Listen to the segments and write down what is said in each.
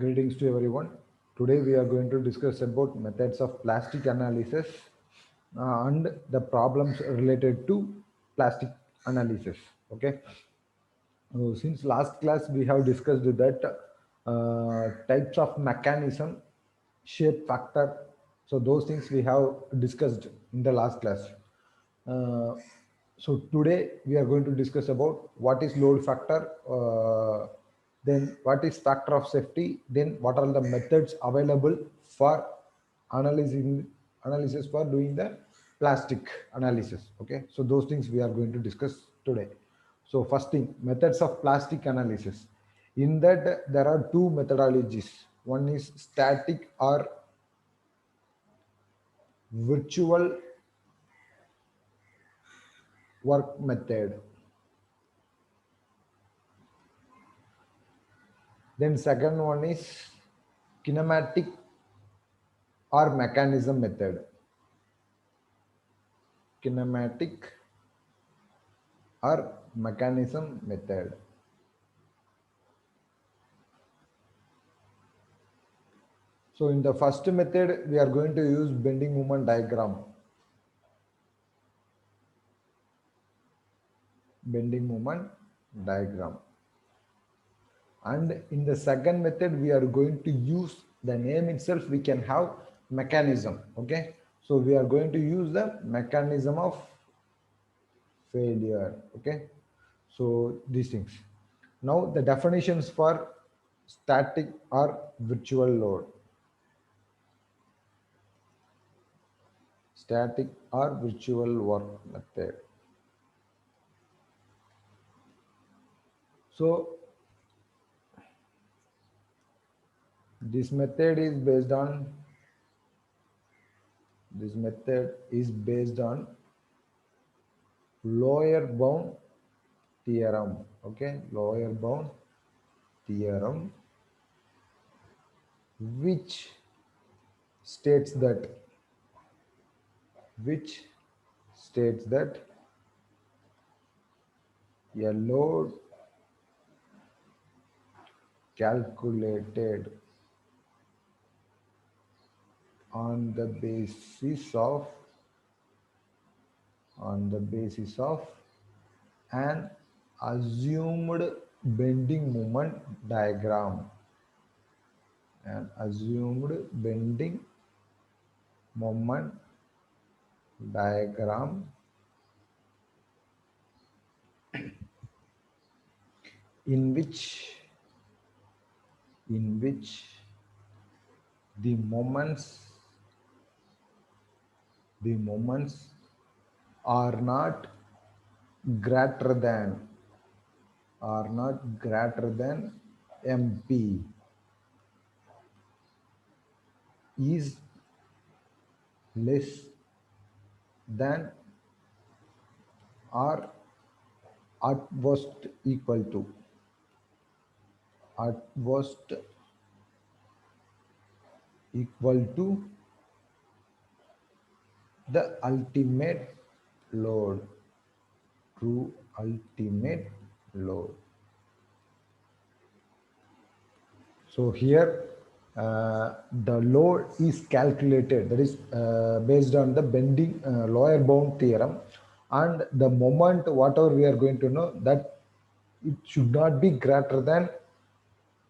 Greetings to everyone. Today we are going to discuss about methods of plastic analysis and the problems related to plastic analysis. Okay. Since last class we have discussed that types of mechanism, shape factor. So those things we have discussed in the last class. Uh, so today we are going to discuss about what is load factor, then what is factor of safety, then what are the methods available for analyzing analysis for doing the plastic analysis. Okay, so those things we are going to discuss today. So first thing, methods of plastic analysis. In that there are two methodologies. One is static or virtual work method. Then second one is kinematic or mechanism method. Kinematic or mechanism method. So in the first method, we are going to use bending moment diagram. Bending moment diagram. And in the second method, we are going to use the name itself. We can have mechanism. Okay. So we are going to use the mechanism of failure. Okay. So these things. Now the definitions for static or virtual load. Static or virtual work method. So this method is based on lower bound theorem. Okay, lower bound theorem, which states that which states that a load calculated on the basis of an assumed bending moment diagram. An assumed bending moment diagram in which the moments are not greater than mp, is less than or at worst equal to at worst equal to the ultimate load, true ultimate load. So here the load is calculated, that is based on the bending lower bound theorem, and the moment whatever we are going to know, that it should not be greater than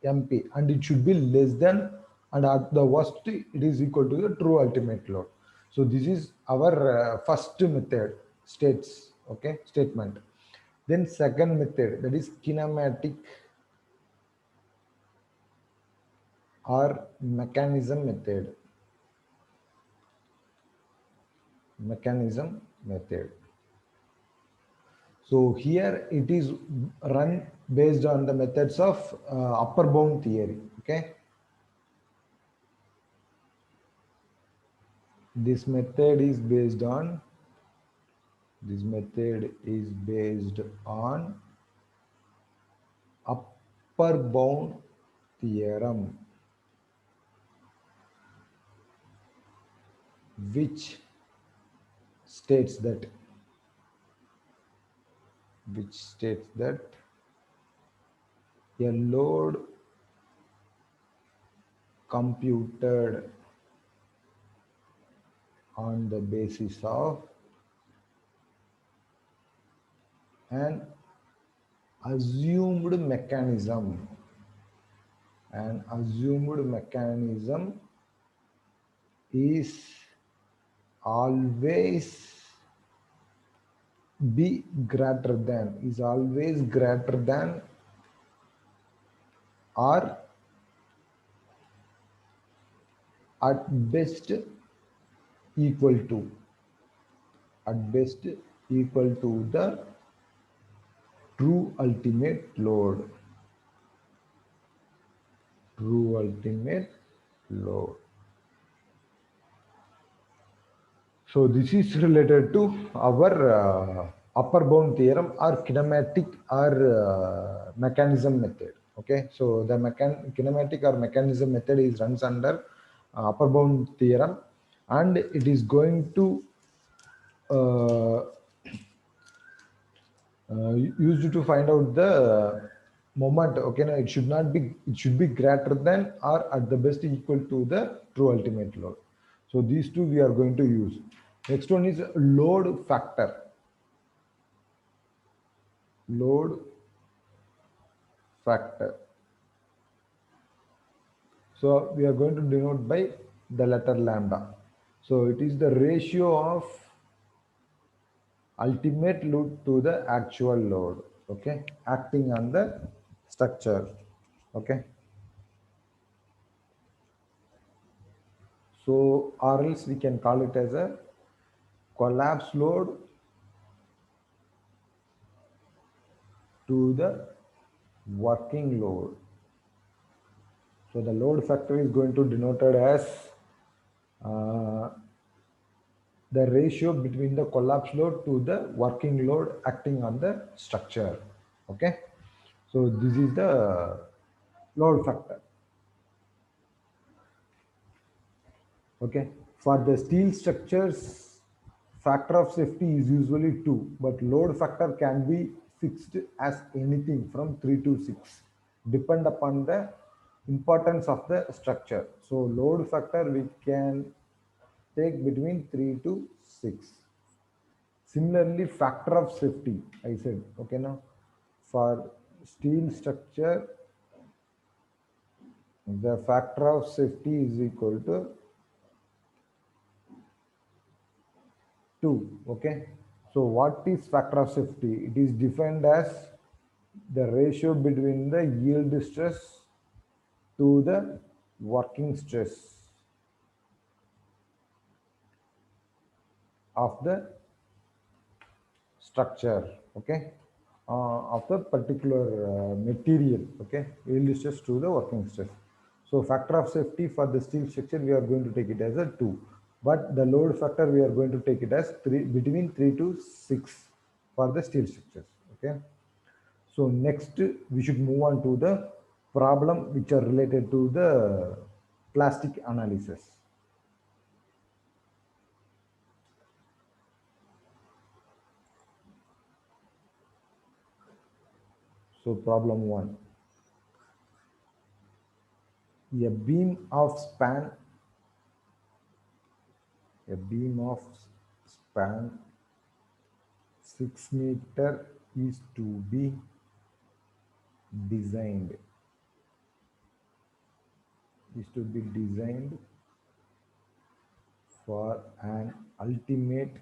mp and it should be less than, and at the worst it is equal to the true ultimate load. So this is our first method statement. Then second method, that is kinematic or mechanism method. So here it is run based on the methods of upper bound theory. Okay, this method is based on upper bound theorem, which states that a load computed on the basis of an assumed mechanism. An assumed mechanism is always be greater than, is always greater than or at best equal to, at best equal to the true ultimate load. True ultimate load. So this is related to our upper bound theorem or kinematic or mechanism method. Okay, so the kinematic or mechanism method is runs under upper bound theorem, and it is going to uh, used to find out the moment. Okay, now it should not be, it should be greater than or at the best equal to the true ultimate load. So these two we are going to use. Next one is load factor. Load factor. So we are going to denote by the letter lambda. So it is the ratio of ultimate load to the actual load, okay, acting on the structure. Okay, so or else we can call it as a collapse load to the working load. So the load factor is going to denoted as uh, the ratio between the collapse load to the working load acting on the structure. Okay, so this is the load factor. Okay, for the steel structures, factor of safety is usually 2, but load factor can be fixed as anything from 3 to 6, depend upon the importance of the structure. So load factor we can take between 3 to 6. Similarly, factor of safety, I said, okay, now for steel structure, the factor of safety is equal to 2. Okay, so what is factor of safety? It is defined as the ratio between the yield stress to the working stress of the structure. Okay, of the particular material. Okay, yield stress to the working stress. So factor of safety for the steel structure we are going to take it as a 2, but the load factor we are going to take it as 3, between 3 to 6 for the steel structures. Okay, so next we should move on to the problem which are related to the plastic analysis. So problem 1, a beam of span, a beam of span 6 meter is to be designed, is to be designed for an ultimate,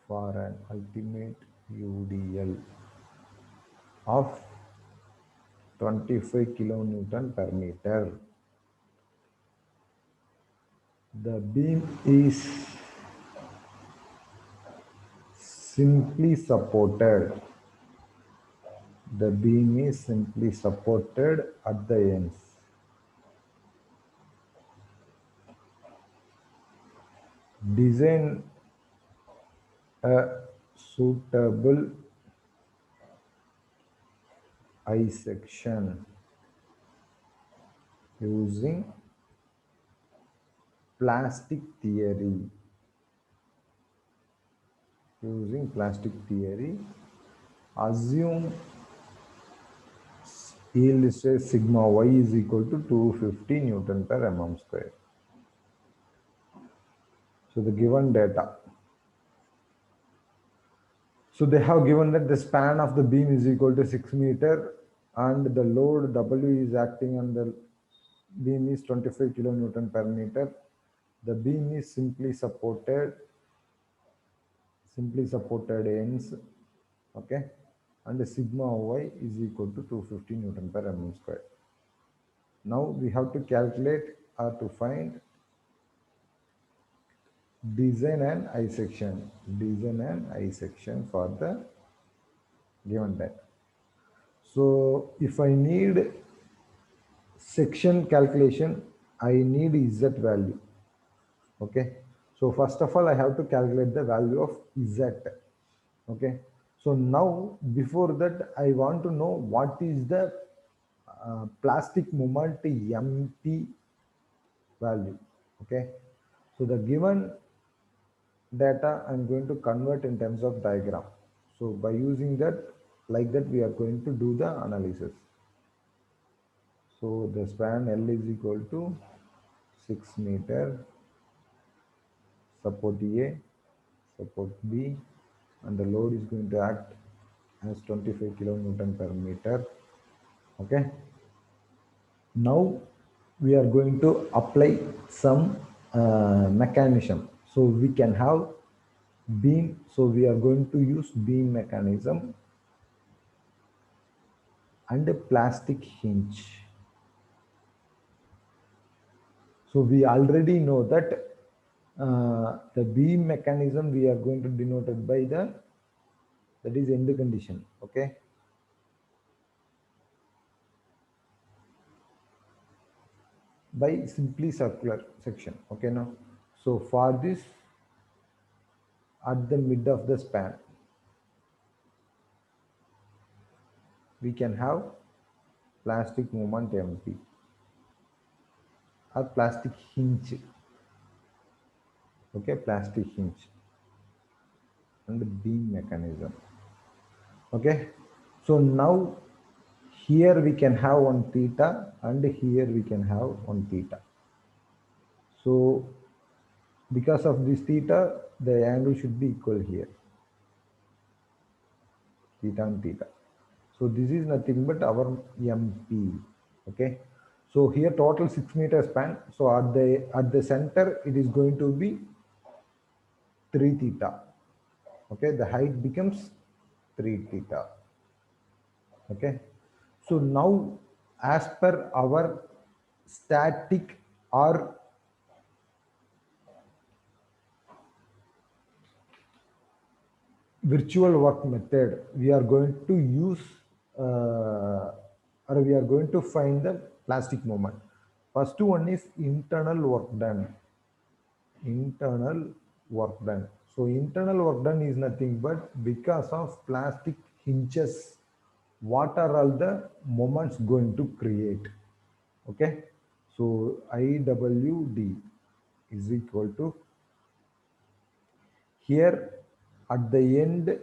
for an ultimate UDL of 25 kilonewton per meter. The beam is simply supported. The beam is simply supported at the ends. Design a suitable I section using plastic theory. Using plastic theory, assume yield stress sigma y is equal to 250 Newton per mm square. So the given data. So they have given that the span of the beam is equal to 6 meter and the load W is acting on the beam is 25 kilonewton per meter. The beam is simply supported ends, okay, and the sigma y is equal to 250 Newton per mm square. Now we have to calculate or to find design and I section for the given data. So if I need section calculation, I need Z value. Okay. So first of all, I have to calculate the value of Z. Okay. So now before that, I want to know what is the plastic moment MP value. Okay. So the given data I'm going to convert in terms of diagram. So by using that, like that, we are going to do the analysis. So the span L is equal to 6 meter, support A, support B, and the load is going to act as 25 kilonewton per meter. Okay. Now we are going to apply some mechanism. So we can have beam. So we are going to use beam mechanism and a plastic hinge. So we already know that the beam mechanism we are going to denote it by that is end condition. Okay. By simply circular section. Okay. Now, so for this, at the mid of the span, we can have plastic moment MP or plastic hinge. Okay, plastic hinge and the beam mechanism. Okay, so now here we can have one theta and here we can have one theta. So because of this theta, the angle should be equal here, theta and theta. So this is nothing but our MP. Okay. So here total 6 meter span. So at the center it is going to be 3 theta. Okay, the height becomes 3 theta. Okay. So now as per our static or virtual work method, we are going to use or we are going to find the plastic moment. First one is internal work done. Internal work done. So internal work done is nothing but because of plastic hinges, what are all the moments going to create? Okay. So IWD is equal to, here at the end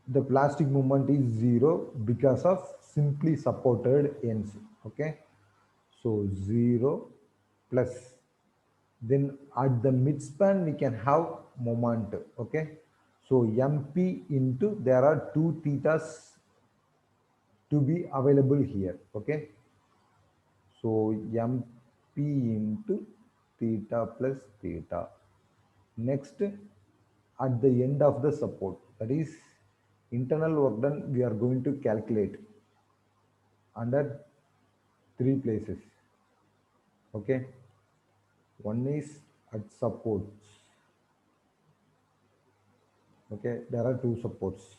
the plastic movement is 0 because of simply supported ends. Okay. So 0 plus, then at the midspan we can have moment. Okay. So MP into, there are 2 thetas to be available here. Okay. So MP into theta plus theta. Next, at the end of the support, that is internal work done, we are going to calculate under 3 places. Okay. One is at supports. Okay. There are 2 supports.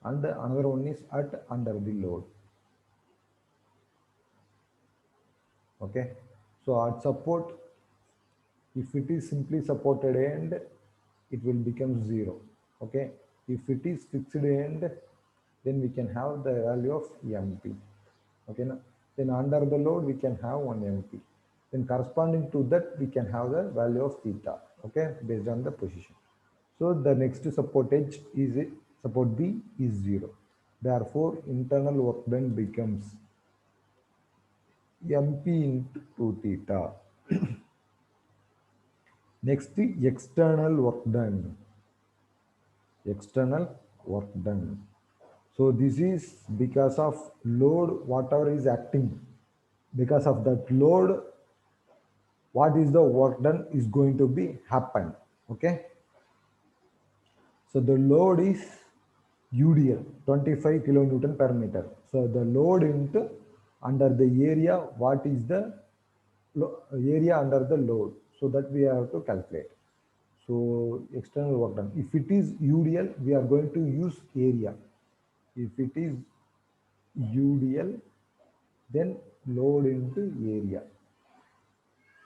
And another one is at under the load. Okay. So at support, if it is simply supported end, it will become 0. Okay. If it is fixed end, then we can have the value of MP. Okay. Now, then under the load, we can have 1 MP. Then corresponding to that, we can have the value of theta. Okay. Based on the position. So the next support B is 0. Therefore, internal work done becomes mp into 2 theta. Next, external work done. External work done. So this is because of load, whatever is acting. Because of that load, what is the work done is going to be happen. Okay. So the load is UDL, 25 kilonewton per meter. So the load into under the area, what is the area under the load? So that we have to calculate. So external work done. If it is UDL, we are going to use area. If it is UDL, then load into area.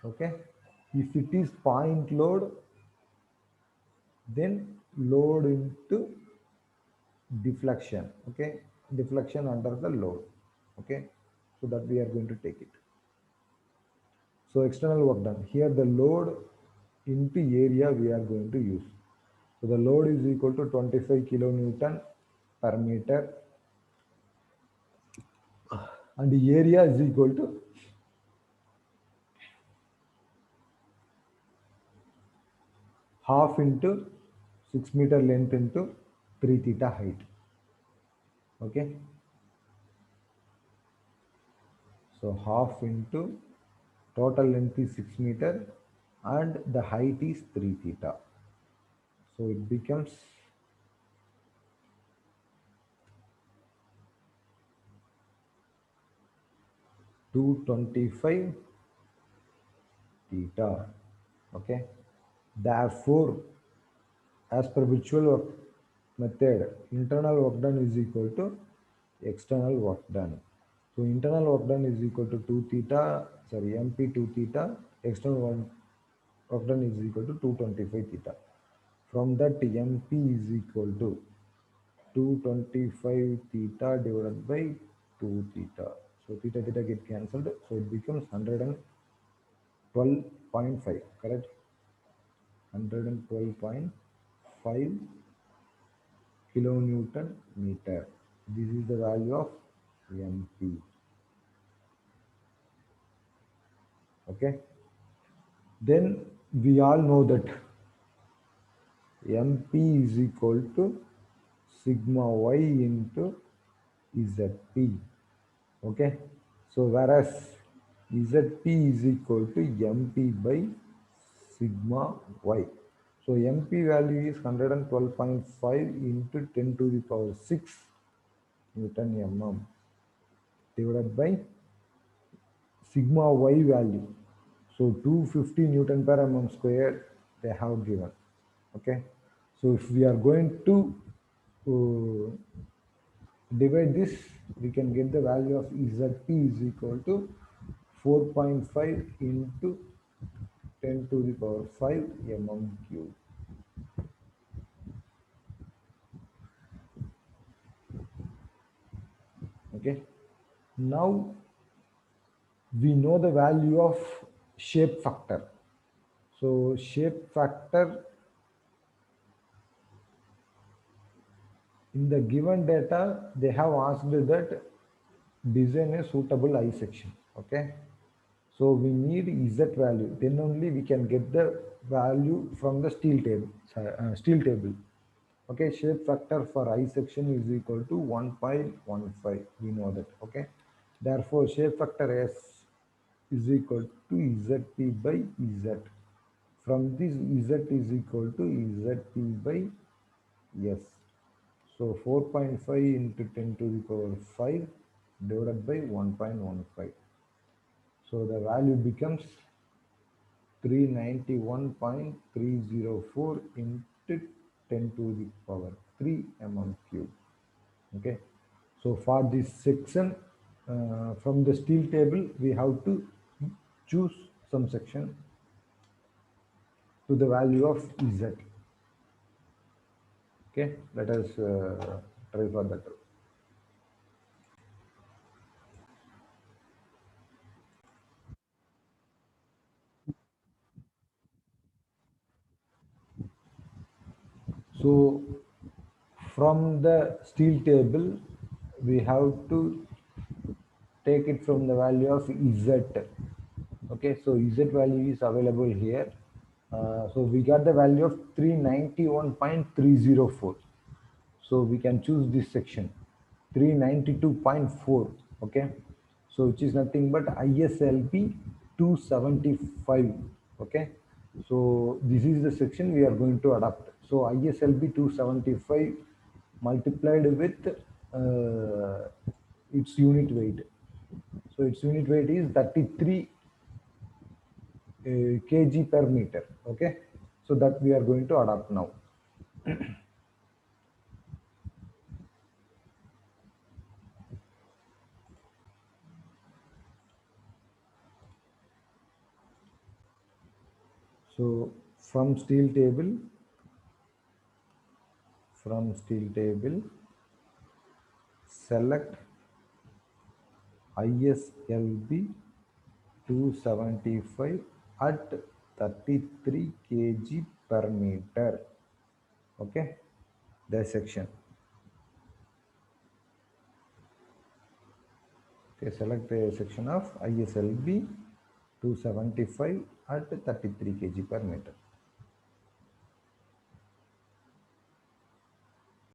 Okay. If it is point load, then load into deflection. Okay, deflection under the load. Okay, so that we are going to take it. So external work done, here the load into area we are going to use. So the load is equal to 25 kilonewton per meter, and the area is equal to half into 6 meter length into 3 theta height. Okay, so half into total length is 6 meter and the height is 3 theta. So it becomes 225 theta. Okay. Therefore, as per virtual work method, internal work done is equal to external work done. So internal work done is equal to 2 theta, sorry, MP 2 theta, external work done is equal to 225 theta. From that, MP is equal to 225 theta divided by 2 theta. So theta theta get cancelled. So it becomes 112.5, correct? 112.5 kilonewton meter. This is the value of MP. Okay. Then we all know that MP is equal to sigma y into ZP. Okay. So whereas ZP is equal to MP by sigma y. So MP value is 112.5 into 10 to the power 6 Newton mm divided by sigma y value. So 250 Newton per mm square they have given. Okay. So if we are going to uh, divide this, we can get the value of ZP is equal to 4.5 into 10 to the power 5 mm cube. Okay. Now we know the value of shape factor. So shape factor in the given data, they have asked that design a suitable I section. Okay. So we need Z value. Then only we can get the value from the steel table. Steel table. Okay. Shape factor for I section is equal to 1.15. We know that. Okay. Therefore, shape factor S is equal to ZP by Z. From this, Z is equal to ZP by S. So 4.5 into 10 to the power 5 divided by 1.15. So the value becomes 391.304 into 10 to the power 3 mm cube. Okay. So for this section, from the steel table, we have to choose some section to the value of Z. Okay, let us try for that. So from the steel table, we have to take it from the value of Z. Okay, so Z value is available here. So we got the value of 391.304. So we can choose this section 392.4. Okay, so which is nothing but ISLB 275. Okay, so this is the section we are going to adopt. So ISLB 275 multiplied with its unit weight. So its unit weight is 33 kg per meter. Okay, so that we are going to adopt now. So from steel table select ISLB 275 at 33 kg per meter. Okay, the section. Okay, select the section of ISLB 275 at 33 kg per meter.